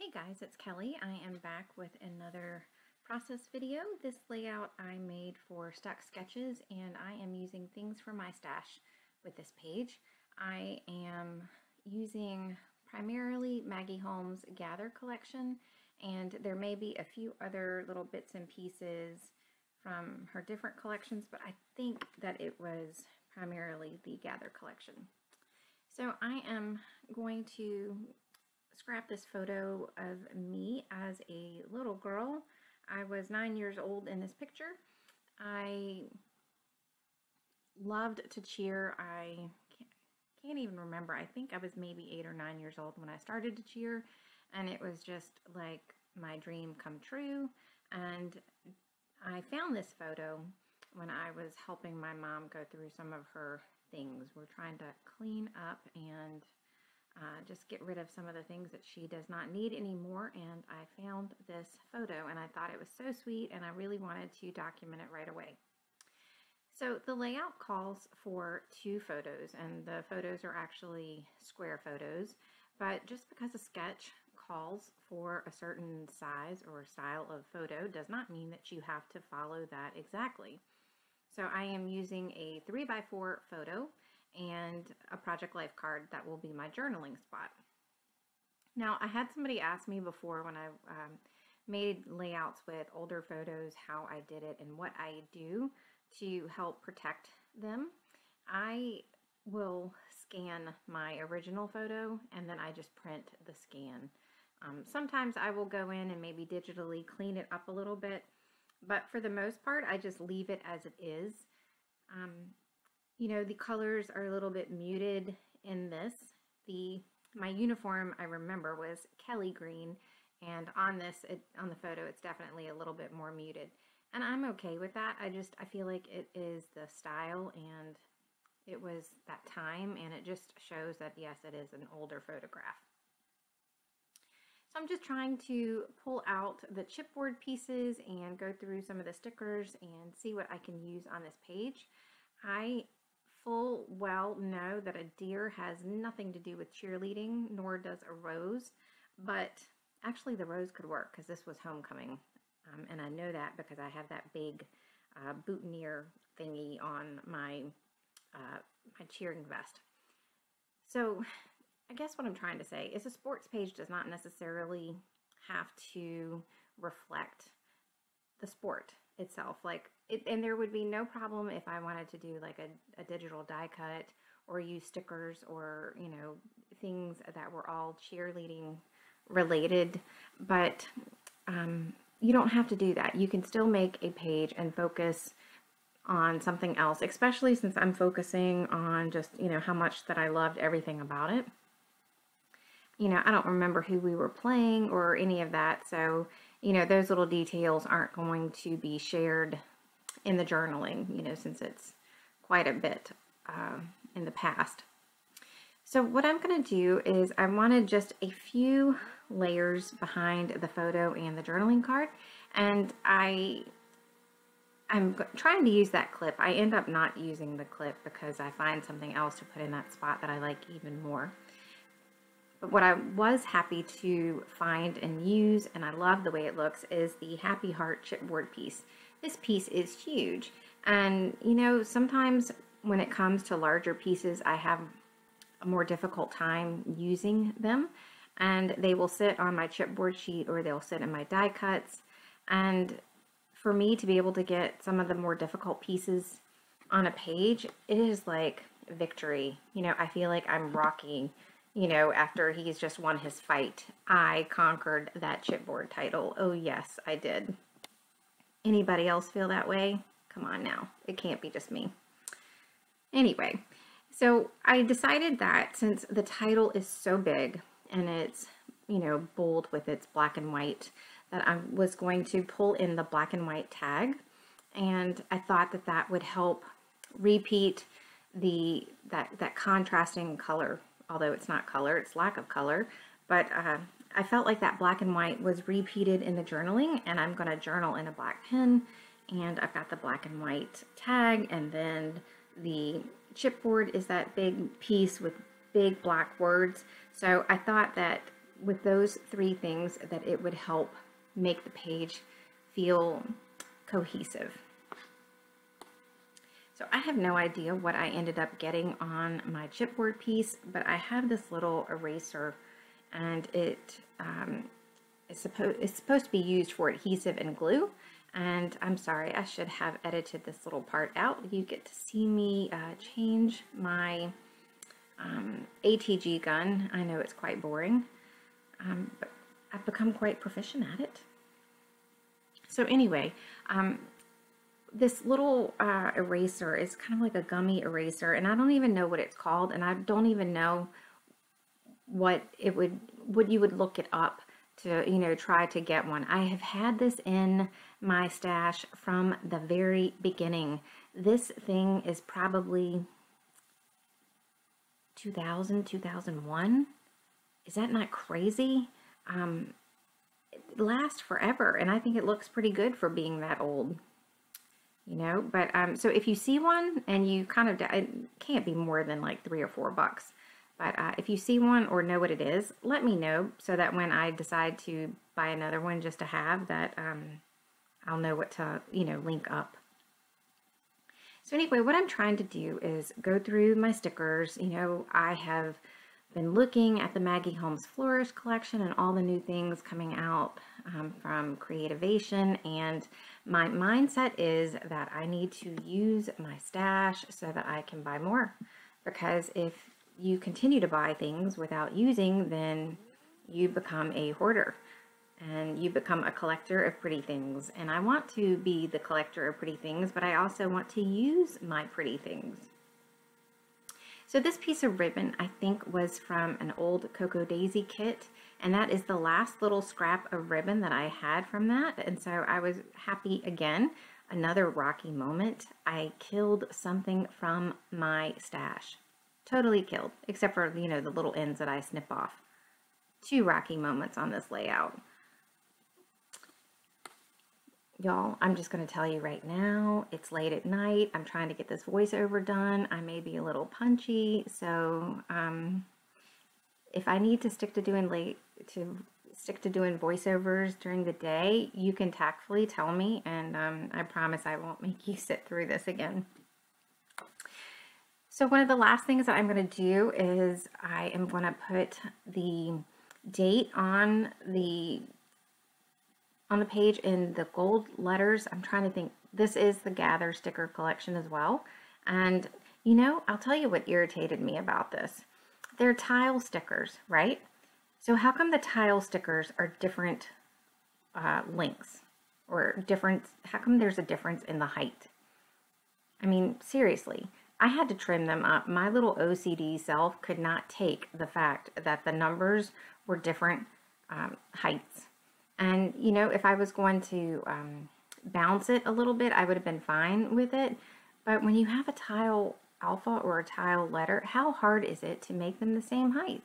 Hey guys, it's Kelly. I am back with another process video. This layout I made for Stock Sketches, and I am using things from my stash with this page. I am using primarily Maggie Holmes' Gather collection, and there may be a few other little bits and pieces from her different collections, but I think that it was primarily the Gather collection. So I am going to scrap this photo of me as a little girl. I was 9 years old in this picture. I loved to cheer. I can't even remember. I think I was maybe 8 or 9 years old when I started to cheer, and it was just like my dream come true. And I found this photo when I was helping my mom go through some of her things. We're trying to clean up and just get rid of some of the things that she does not need anymore, and I found this photo and I thought it was so sweet and I really wanted to document it right away. So the layout calls for 2 photos, and the photos are actually square photos, but just because a sketch calls for a certain size or style of photo does not mean that you have to follow that exactly. So I am using a 3x4 photo and a Project Life card that will be my journaling spot. Now, I had somebody ask me before when I made layouts with older photos how I did it and what I do to help protect them. I will scan my original photo and then I just print the scan. Sometimes I will go in and maybe digitally clean it up a little bit, but for the most part, I just leave it as it is. You know, the colors are a little bit muted in this. My uniform, I remember, was Kelly green, and on on the photo, it's definitely a little bit more muted. And I'm okay with that. I feel like it is the style, and it was that time, and it just shows that, yes, it is an older photograph. So I'm just trying to pull out the chipboard pieces and go through some of the stickers and see what I can use on this page. I full well know that a deer has nothing to do with cheerleading, nor does a rose, but actually the rose could work because this was homecoming, and I know that because I have that big boutonniere thingy on my my cheering vest. So I guess what I'm trying to say is a sports page does not necessarily have to reflect the sport itself. And there would be no problem if I wanted to do like a digital die cut or use stickers or, you know, things that were all cheerleading related, but you don't have to do that. You can still make a page and focus on something else, especially since I'm focusing on just, you know, how much that I loved everything about it. You know, I don't remember who we were playing or any of that, so, you know, those little details aren't going to be shared in the journaling, you know, since it's quite a bit in the past. So what I'm going to do is I wanted just a few layers behind the photo and the journaling card, and I'm trying to use that clip. I end up not using the clip because I find something else to put in that spot that I like even more. But what I was happy to find and use, and I love the way it looks, is the Happy Heart chipboard piece. This piece is huge, and you know, sometimes when it comes to larger pieces, I have a more difficult time using them, and they will sit on my chipboard sheet or they'll sit in my die cuts. And for me to be able to get some of the more difficult pieces on a page, it is like victory. You know, I feel like I'm Rocky. You know, after he's just won his fight, I conquered that chipboard title. Oh yes, I did. Anybody else feel that way? Come on now, it can't be just me. Anyway, so I decided that since the title is so big and it's, you know, bold with its black and white, that I was going to pull in the black and white tag, and I thought that that would help repeat that contrasting color. Although it's not color, it's lack of color, but I felt like that black and white was repeated in the journaling, and I'm going to journal in a black pen, and I've got the black and white tag, and then the chipboard is that big piece with big black words. So I thought that with those three things that it would help make the page feel cohesive. So I have no idea what I ended up getting on my chipboard piece, but I have this little eraser, and it's supposed to be used for adhesive and glue. And I'm sorry, I should have edited this little part out. You get to see me change my ATG gun. I know it's quite boring, but I've become quite proficient at it. So anyway, this little eraser is kind of like a gummy eraser, and I don't even know what it's called, and I don't even know what you would look it up to, you know, try to get one. I have had this in my stash from the very beginning. This thing is probably 2000, 2001. Is that not crazy? It lasts forever, and I think it looks pretty good for being that old. You know, but so if you see one and you kind of, it can't be more than like $3 or $4. But if you see one or know what it is, let me know so that when I decide to buy another one just to have that, I'll know what to, you know, link up. So anyway, what I'm trying to do is go through my stickers. You know, I have been looking at the Maggie Holmes Flourish collection and all the new things coming out from Creativation, and my mindset is that I need to use my stash so that I can buy more, because if you continue to buy things without using, then you become a hoarder and you become a collector of pretty things. And I want to be the collector of pretty things, but I also want to use my pretty things. So this piece of ribbon, I think, was from an old Cocoa Daisy kit, and that is the last little scrap of ribbon that I had from that. And so I was happy again. Another Rocky moment. I killed something from my stash. Totally killed, except for, you know, the little ends that I snip off. 2 Rocky moments on this layout. Y'all, I'm just going to tell you right now, it's late at night. I'm trying to get this voiceover done. I may be a little punchy, so if I need to stick to doing voiceovers during the day, you can tactfully tell me, and I promise I won't make you sit through this again. So one of the last things that I'm going to do is I am going to put the date on the page in the gold letters. I'm trying to think. This is the Gather sticker collection as well. And, you know, I'll tell you what irritated me about this. They're tile stickers, right? So how come the tile stickers are different lengths? Or different, how come there's a difference in the height? I mean, seriously. I had to trim them up. My little OCD self could not take the fact that the numbers were different heights. And, you know, if I was going to bounce it a little bit, I would have been fine with it. But when you have a tile alpha or a tile letter, how hard is it to make them the same height?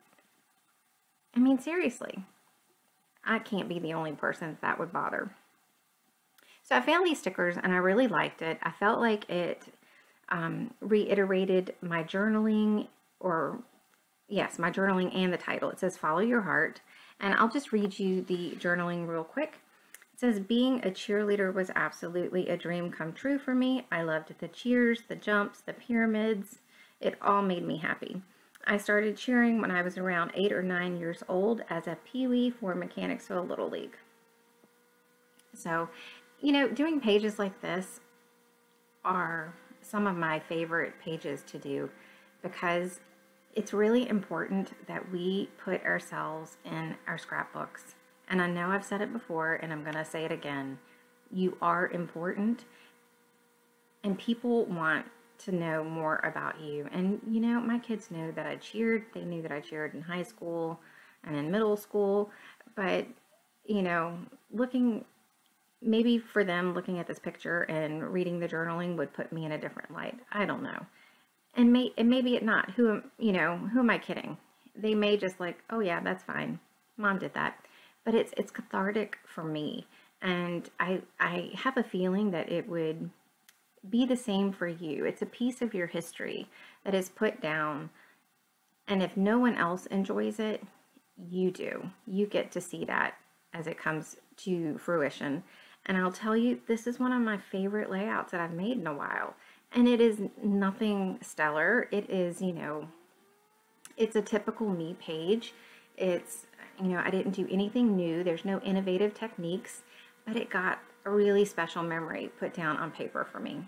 I mean, seriously. I can't be the only person that would bother. So I found these stickers and I really liked it. I felt like it reiterated my journaling, or yes, my journaling and the title. It says Follow Your Heart. And I'll just read you the journaling real quick. It says, being a cheerleader was absolutely a dream come true for me. I loved the cheers, the jumps, the pyramids. It all made me happy. I started cheering when I was around 8 or 9 years old as a peewee for Mechanicsville Little League. So, you know, doing pages like this are some of my favorite pages to do, because it's really important that we put ourselves in our scrapbooks. And I know I've said it before, and I'm going to say it again. You are important, and people want to know more about you. And, you know, my kids know that I cheered. They knew that I cheered in high school and in middle school. But, you know, maybe for them, looking at this picture and reading the journaling would put me in a different light. I don't know. And maybe it not. Who am I kidding? They may just like, oh yeah, that's fine. Mom did that. But it's cathartic for me. And I have a feeling that it would be the same for you. It's a piece of your history that is put down. And if no one else enjoys it, you do. You get to see that as it comes to fruition. And I'll tell you, this is one of my favorite layouts that I've made in a while. And it is nothing stellar. It is, it's a typical me page. It's, I didn't do anything new. There's no innovative techniques, but it got a really special memory put down on paper for me.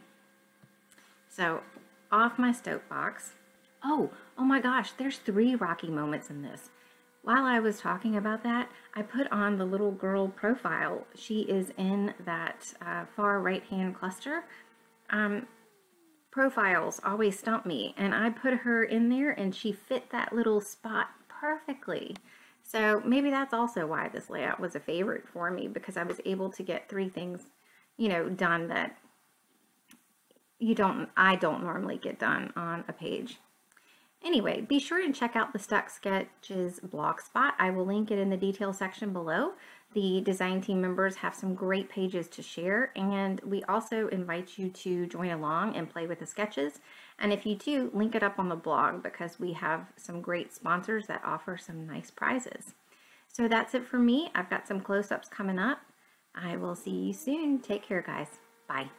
So off my soapbox. Oh my gosh, there's 3 Rocky moments in this. While I was talking about that, I put on the little girl profile. She is in that far right-hand cluster. Profiles always stump me, and I put her in there and she fit that little spot perfectly. So maybe that's also why this layout was a favorite for me, because I was able to get 3 things, done that I don't normally get done on a page. Anyway, be sure to check out the Stuck Sketches blog spot. I will link it in the details section below. The design team members have some great pages to share, and we also invite you to join along and play with the sketches. And if you do, link it up on the blog, because we have some great sponsors that offer some nice prizes. So that's it for me. I've got some close-ups coming up. I will see you soon. Take care, guys. Bye.